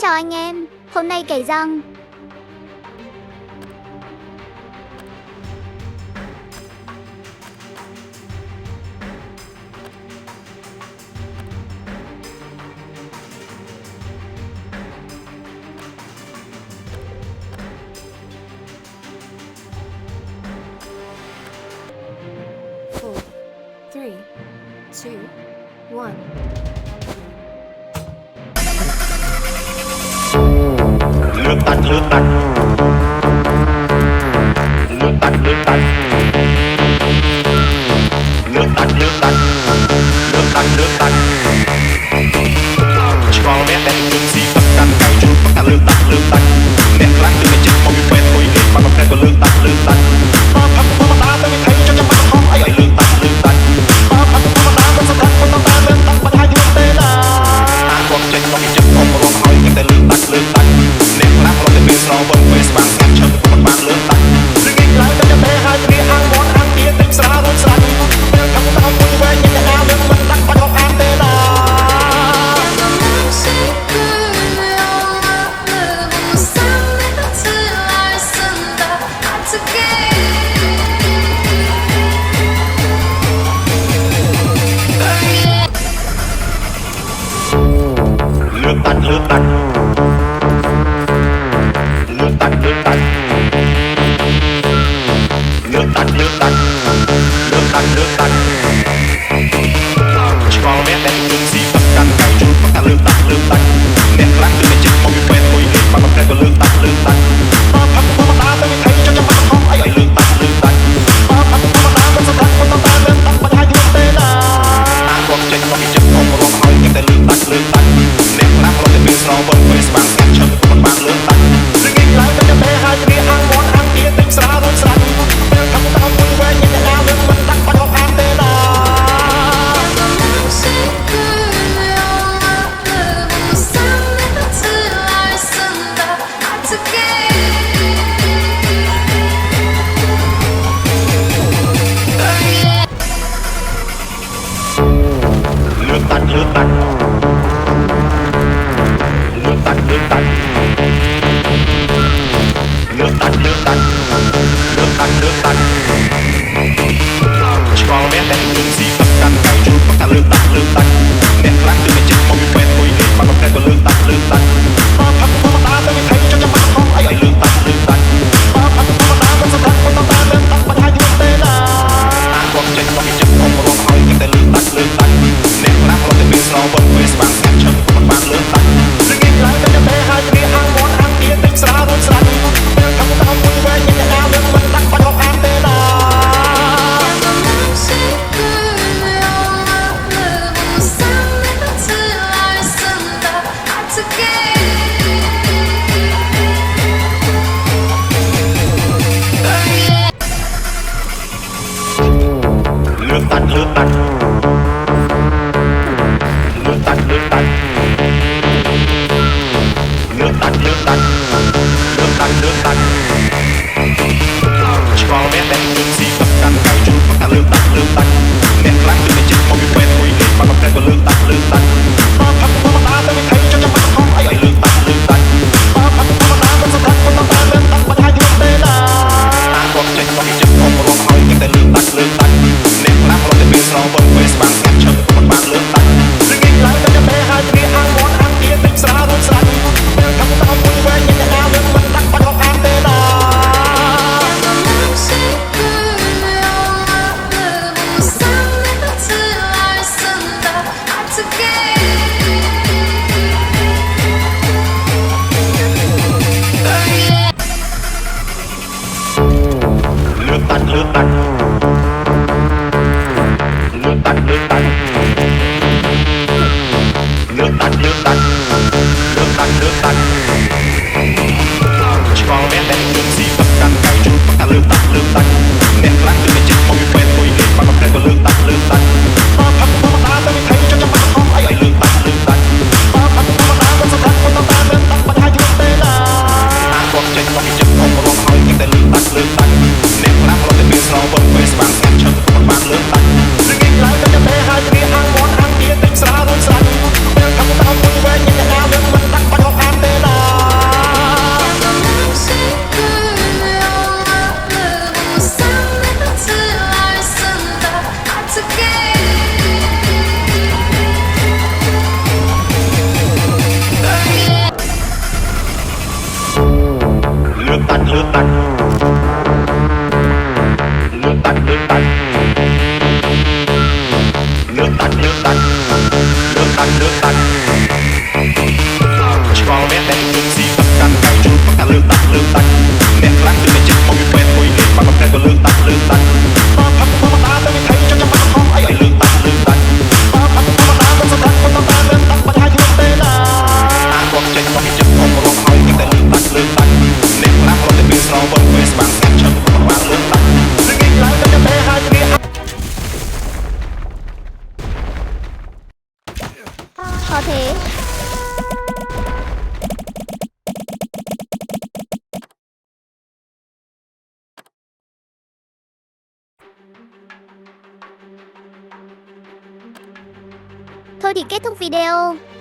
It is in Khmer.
chào anh em, hôm nay kể rằng Four, three, two, one. ลือกตัดเลือกตัดเลือกตัดเลือกตัดเลือกตัดเลือกตัดเลือกตัดเลือกตัดឆ្កល់អ្នកដែលនឹងស៊ីទឹកកាន់កៅជូនប៉ុន្តែลือกตัดเลือกตัดអ្នកខ្លះគឺមិនចិត្តមកពីពេទ្យមួយលេខបាត់តែក៏เลือกตัดเลือกตัดបើផឹកធម្មតាទៅវិធីចង់ចាំបាត់ខំអីឲ្យลือกตัดเลือกตัดបើផឹកធម្មតាមិនស្ដាប់មិនតាមเลือกตัดបាត់ហើយយល់ទេណាអាគាត់ចេញមកពីចិត្តខ្ញុំរងហើយតែเลือกตัดเลือกตัดអ្នកខ្លះរត់ទៅពេលស្រវឹងពេលស្វាងស្ងាត់ឈឹងមិនបានเลือกตัดឬគេឡើងទៅតែហើយគ្នាអាំងមាត់អាំងទៀតទឹកស្រារួចស្រាច់ពេលខាងតាមមួយវែងញ៉ាំតែដើមមិនដាក់បាច់ហប់អាំទេណា เลือกตัดเลือกตัดเลือกตัดเลือกตัดเลือกตัดเลือกตัดเลือกตัดเลือกตัดឆ្កល់អ្នកដែលនឹងស៊ីទឹកកាន់កៅជូនប៉ុន្តែเลือกตัดเลือกตัดអ្នកខ្លះគឺមិនចិត្តមកពីពេទ្យមួយលេខបាត់តែក៏เลือกตัดเลือกตัดបើផឹកធម្មតាទៅវិធីចង់ចាំបាត់ខំអីឲ្យเลือกตัดเลือกตัดបើផឹកធម្មតាមិនស្ដាប់មិនតាមเลือกตัดបាច់ហើយយល់ទេណាអាគាត់ចេញមកពីចិត្តខ្ញុំរងហើយតែเลือกตัดเลือกตัดអ្នកខ្លះរត់ទៅពេលស្រវឹងពេលស្វាងស្ងាត់ឈឹងមិនបានเลือกตัดឬគេឡើងទៅតែហើយគ្នាអាំងមាត់អាំងទៀតទឹកស្រារួចស្រាច់ពេលខាងតាមមួយវែងញ៉ាំតែដើមមិនដាក់បាច់ហប់អាំទេណា เลือกตัดเลือกตัดเลือกตัดเลือกตัดเลือกตัดเลือกตัดเลือกตัดเลือกตัดឆ្កល់អ្នកដែលនឹងស៊ីទឹកកាន់កៅជូនប៉ុន្តែเลือกตัดเลือกตัดអ្នកខ្លះគឺមិនចិត្តមកពីពេទ្យមួយលេខបាត់តែក៏เลือกตัดเลือกตัดបើផឹកធម្មតាទៅវិធីចង់ចាំបាត់ខំអីឲ្យเลือกตัดเลือกตัดបើផឹកធម្មតាមិនស្ដាប់មិនតាមเลือกตัดបាច់ហើយយល់ទេណាអាគាត់ចេញមកពីចិត្តខ្ញុំរងហើយតែเลือกตัดเลือกตัดអ្នកខ្លះរត់ទៅពេលស្រវឹងពេលស្វាងស្ងាត់ឈឹងមិនបានเลือกตัดឬគេឡើងទៅតែហើយគ្នាអាំងមាត់អាំងទៀតទឹកស្រារួចស្រាច់ពេលខាងតាមមួយវែងញ៉ាំតែដើមមិនដាក់បាច់ហប់អាំទេណា เลือกตัดเลือกตัดเลือกตัดเลือกตัดเลือกตัดเลือกตัดเลือกตัดเลือกตัดឆ្កល់អ្នកដែលនឹងស៊ីទឹកកាន់កៅជូនប៉ុន្តែเลือกตัดเลือกตัดអ្នកខ្លះគឺមិនចិត្តមកពីពេទ្យមួយលេខបាត់តែក៏เลือกตัดเลือกตัดបើផឹកធម្មតាទៅវិធីចង់ចាំបាត់ខំអីឲ្យเลือกตัดเลือกตัดបើផឹកធម្មតាមិនស្ដាប់មិនតាមเลือกตัดបាច់ហើយយល់ទេណាអាគាត់ចេញមកពីចិត្តខ្ញុំរងហើយតែเลือกตัดเลือกตัดអ្នកខ្លះរត់ទៅពេលស្រវឹង ลือกตั้งเลือกตั้งเลือกตั้งเลือกตั้งเลือกตั้งเลือกตั้งเลือกตั้งឆ្កល់អ្នកដែលជន់ស៊ីទឹកកាន់កៅជូនគាត់ថាលើកតាក់លើកតាក់អ្នកខ្លះគឺមិនចិត្តមកពីពេទ្យមួយលេខបាត់ប្រែក៏លើកតាក់លើកតាក់បើផាត់ធម្មតាទៅវិថីចង់ចាំបាត់ខំអីឲ្យលើកតាក់លើកតាក់បើផាត់ធម្មតាមិនសម្រាប់គាត់តាមលើកតាក់បាត់ហើយខ្លួនទេណាគាត់ចេញមកពីចិត្តខ្ញុំរកឲ្យតែលើកតាក់លើកតាក់អ្នកខ្លះរត់តែពីស្រវឹងពេលស្បាំងស្ងាត់ឈឹងបានលើកតាក់នឹងងាយឡើងតែតែហើយគ្នា Có thế. Thôi thì kết thúc video.